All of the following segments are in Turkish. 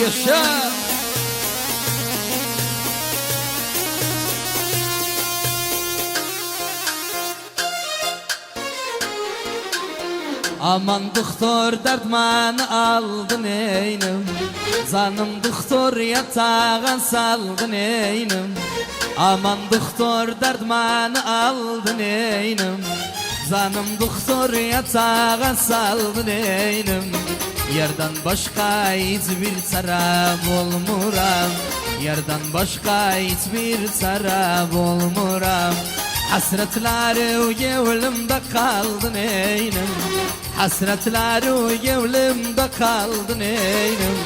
Yaşa. Aman doktor dertmanı aldın eynim, zanım doktor yatağa saldın eynim. Aman doktor dertmanı aldın eynim, zanım doktor yatağa saldın eynim. Yerden başka hiçbir taraf olmuram, yerden başka hiçbir taraf olmuram. Hasretleri gevlimde kaldın eynim, hasretleri gevlimde kaldın eynim.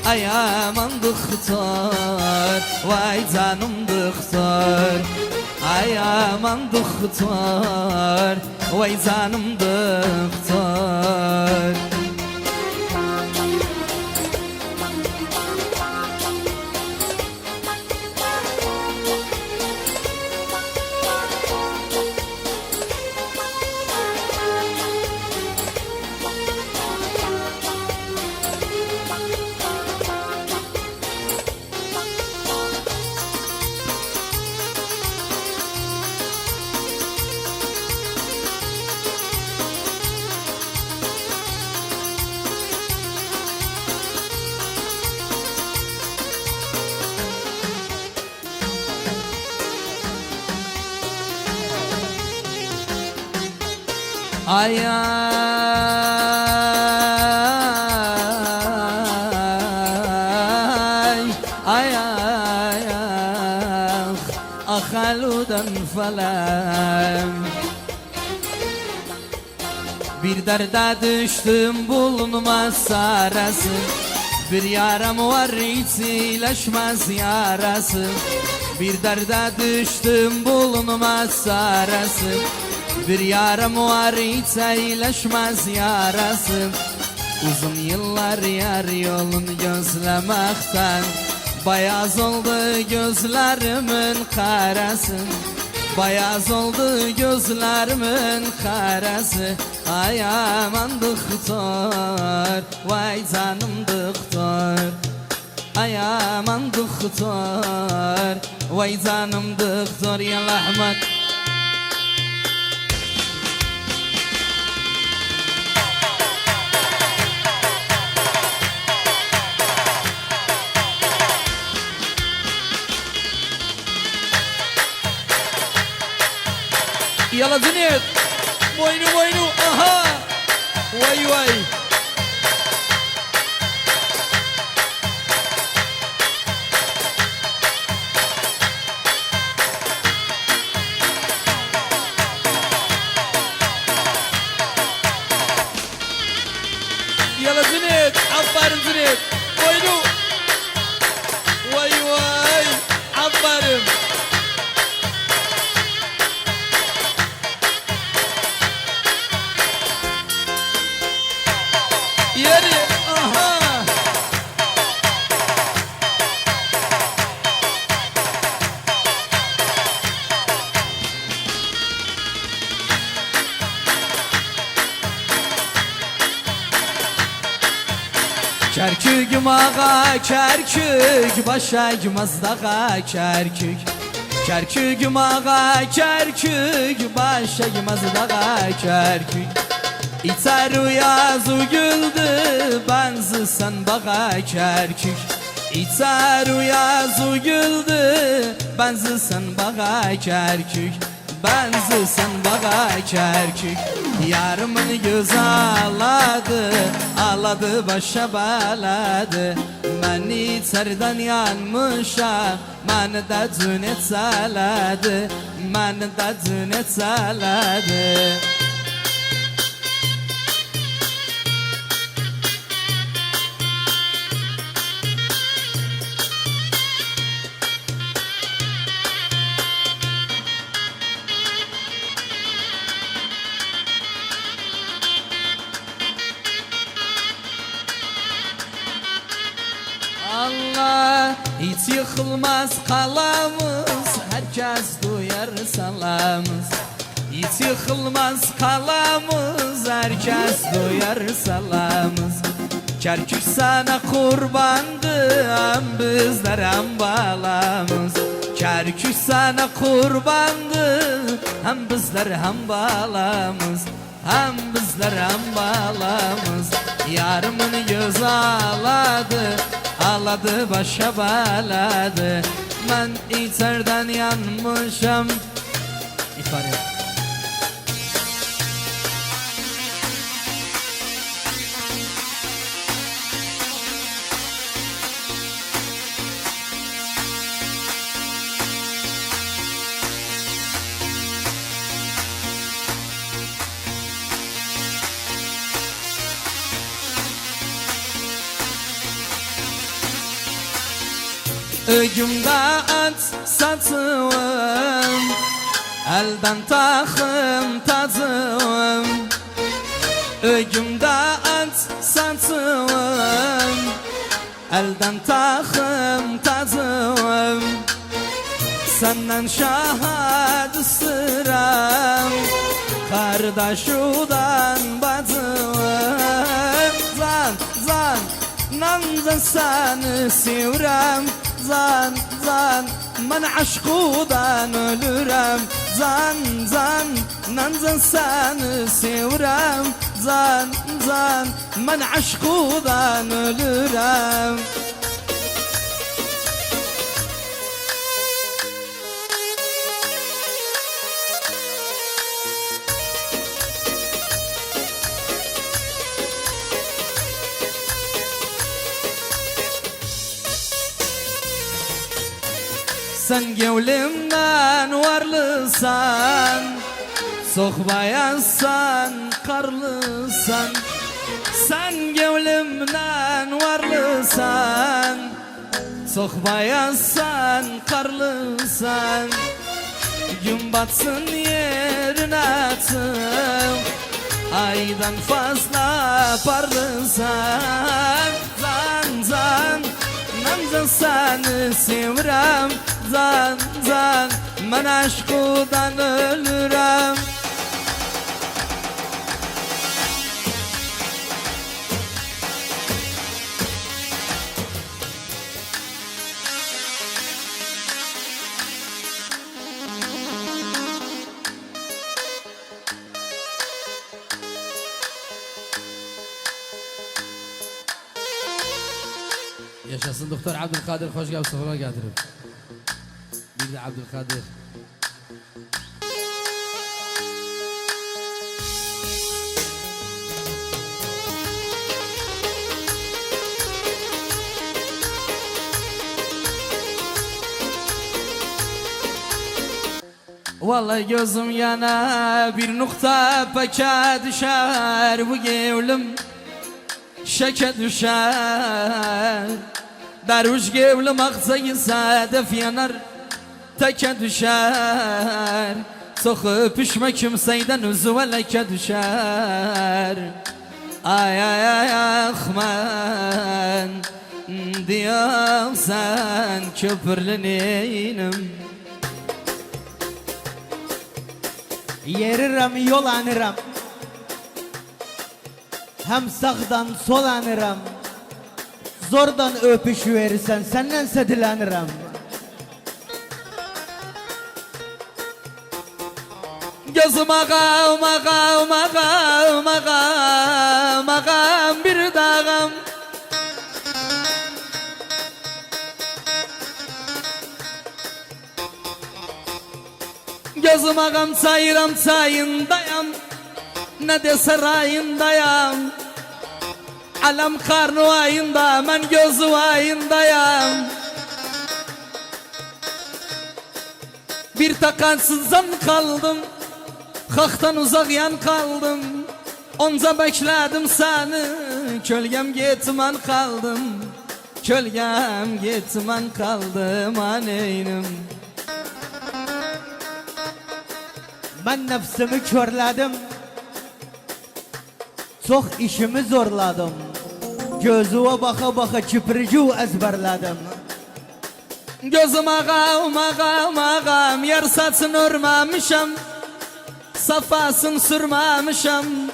Ay aman doktor, vay canım doktor. Ay aman doktor, vay canım doktor. Ay ay ay ay ah aludan falan. Bir derde düştüm bulunmaz arası, bir yaram var hiç iyileşmez yarası. Bir derde düştüm bulunmaz arası, bir yaram var hiç iyileşmez yarası. Uzun yıllar yar yolun gözlemekten, beyaz oldu gözlerimin karası. Beyaz oldu gözlerimin karası. Ay aman doktor, vay canım doktor. Ay aman doktor, vay canım doktor. Ya Ahmet. Yalla Cüneyt, boynu boynu, aha, vay vay. Yalla Cüneyt, aferin Cüneyt, boynu, vay vay, aferin. Yeri, aha. Kerkük ağa kerkük, başa gimez dağa kerkük. Kerkük ağa kerkük, başa gimez dağa kerkük. İter uyaz güldü, benzisen bağa kerkük. İter uyaz güldü, benzisen bağa kerkük. Benzisen bağa kerkük. Yarımın göz ağladı, ağladı başa baladı. Məni içerden yanmışam, məni də cüneyt saladı. Məni də cüneyt saladı. Allah hiç yıkılmaz kalamız, herkes duyar salamız. Hiç yıkılmaz kalamız, herkes duyar salamız. Kerkük sana kurbandı, bizler hem balamız. Kerkük sana kurbandı, hem bizler hem balamız. Hem bizler hem balamız. Yarımın göz ağladı, ağladı başa bağladı. Ben içerden yanmışım. İfade. Öcümde at satığım, elden takım tazığım. Öcümde at satığım, elden takım tazığım. Senden şahad sıram, kardeşudan bacığım. Zan, zan, nanzan seni sivrem. Zan, zan, ben aşkudan ölürem. Zan, zan, nanzan seni sivrem. Zan, zan, ben aşkudan ölürem. Sen gevlimden varlısan, sohbayansan, karlısan. Sen gevlimden varlısan, sohbayansan, karlısan. Gün batsın yerin atım, aydan fazla parlısan. Zan, zan, namzan seni sivrem. Zan, zan, ben aşkudan ölürem. Yaşasın Doktor Abdülkadir, hoş geldin, sıfıra getirip. Bir de Abdülkadir. Vallahi gözüm yana, bir nokta peke düşer. Bu gevlim şeke düşer. Derviş gevlim aksa sadef yanar, teke düşer. Sokup pişme kimseyden üzüve leke düşer. Ay ay ay ahman diyorsan köpürleninim. Yeririm yolanırım, hem sağdan solanırım. Zordan öpüş verirsen senden sedilenirim. Gözüm ağam ağam ağam ağam ağam bir dağım. Gözüm ağam sayıram sayındayam, ne de sarayındayam. Alem karnı ayında, ben gözü ayındayam. Bir takansızdan kaldım, haktan uzak yan kaldım. Onca bekledim seni, kölgem gitmen kaldım. Kölgem gitmen kaldım aneynim. Ben nefsimi körledim, çok işimi zorladım. Gözüme baka baka küpürcü ezberledim. Gözüm ağam ağam ağam, yer saçını örmemişim, safasını sürmemişim.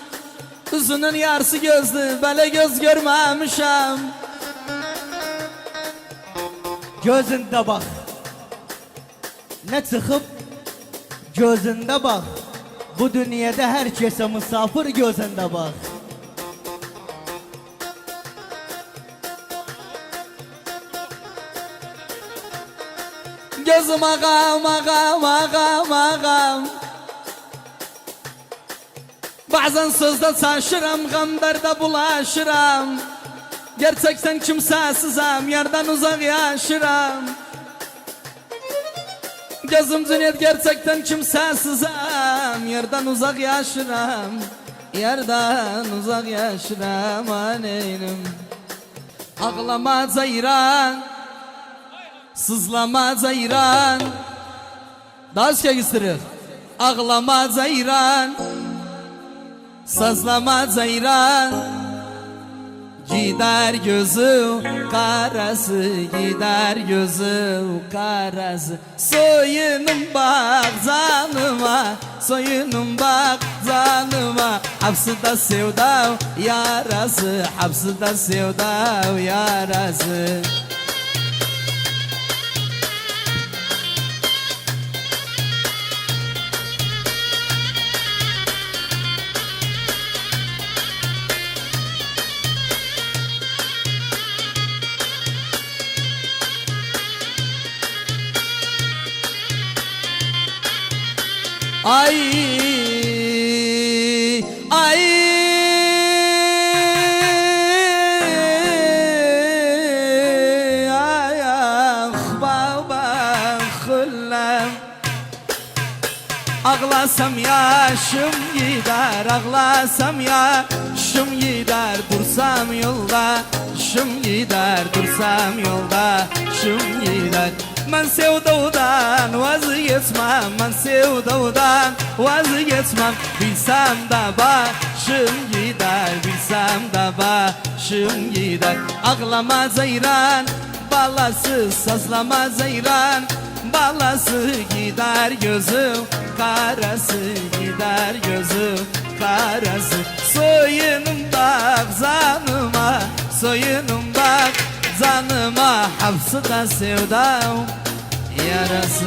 Üzünün yarısı gözdü, böyle göz görmemişim. Gözünde bak. Ne çıkıp gözünde bak. Bu dünyada herkese misafir gözünde bak. Gözüm ağam, ağam, ağam, ağam. Bazen sözde saçırım, gamderde bulaşırım. Gerçekten kimsesizim, yerden uzak yaşırım. Gözüm cüneyt, gerçekten kimsesizim, yerden uzak yaşırım. Yerden uzak yaşırım aneynim. Ağlama cayran, sızlama cayran. Daha üstüne gösterir. Ağlama cayran, sazlama cayran. Gider gözü karası, gider gözü karası. Soyunum bak canıma, soyunum bak canıma. Hapsıda sevda yarası, hapsıda sevda yarası. Ay ay ay baba khullam. Ağlasam yaşım gider, ağlasam yaşım gider. Dursam yolda, şım gider. Dursam yolda, şım gider. Ben sevdadan vazgeçmem, ben sevdadan vazgeçmem. Bilsem de başım gider, bilsem de başım gider. Ağlama ceyran, balası, sazlama ceyran. Balası gider gözüm karası, gider gözüm karası. Soyunum bak zanıma, soyunum bak zanıma. Hapsıda sevdam yarası,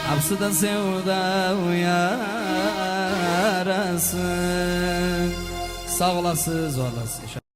hapsıda sevdam yarası. Sağ olasınız, var olasınız.